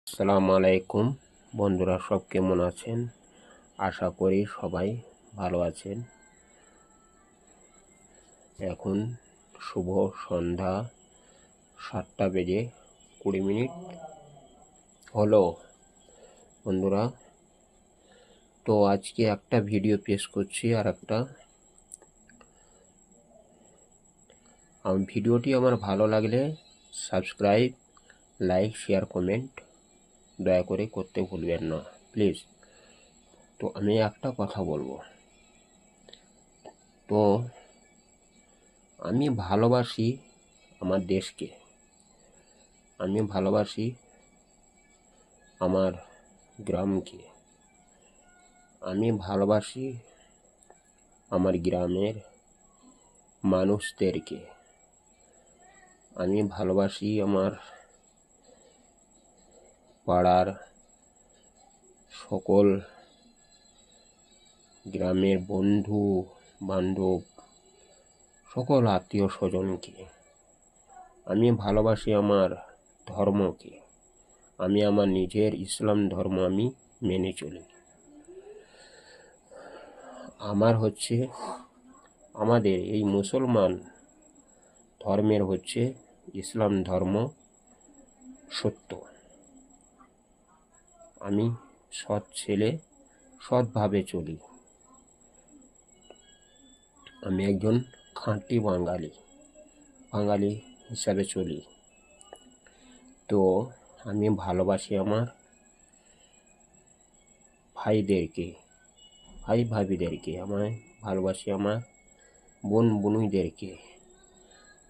আসসালামু আলাইকুম বন্ধুরা, সব কেমন আছেন? আশা করি সবাই ভালো আছেন। এখন শুভ সন্ধ্যা 7:20 হলো বন্ধুরা। তো আজকে একটা ভিডিও পেশ করছি। আর একটা ভিডিওটি আমার ভালো লাগলে সাবস্ক্রাইব, লাইক, শেয়ার, কমেন্ট দয়া করে করতে ভুলবেন না প্লিজ। তো আমি একটা কথা বলবো। তো আমি ভালোবাসি আমার দেশকে, আমি ভালোবাসি আমার গ্রামকে, আমি ভালোবাসি আমার গ্রামের মানুষদেরকে, আমি ভালোবাসি আমার পাড়ার সকল গ্রামের বন্ধু বান্ধব, সকল আত্মীয় স্বজনকে। আমি ভালোবাসি আমার ধর্মকে, আমি আমার নিজের ইসলাম ধর্ম আমি মেনে চলি। আমাদের এই মুসলমান ধর্মের ইসলাম ধর্ম সত্য। আমি সৎ ছেলে, সৎভাবে চলি। আমি একজন খাঁটি বাঙালি হিসাবে চলি। তো আমি ভালোবাসি আমার ভাই ভাবিদেরকে, ভালোবাসি আমার বোন বোনদেরকে,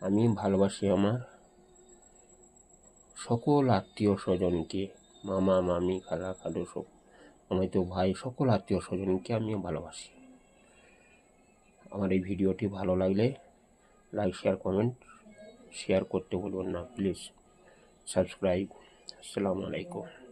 আমি ভালোবাসি আমার সকল আত্মীয় স্বজনকে, মামা মামি খালা খালু সব আমার তো ভাই, সকল আত্মীয় স্বজনকে আমি ভালোবাসি। আমার এই ভিডিওটি ভালো লাগলে লাইক, শেয়ার, কমেন্ট শেয়ার করতে ভুলবেন না প্লিজ। সাবস্ক্রাইব। আসসালামু আলাইকুম।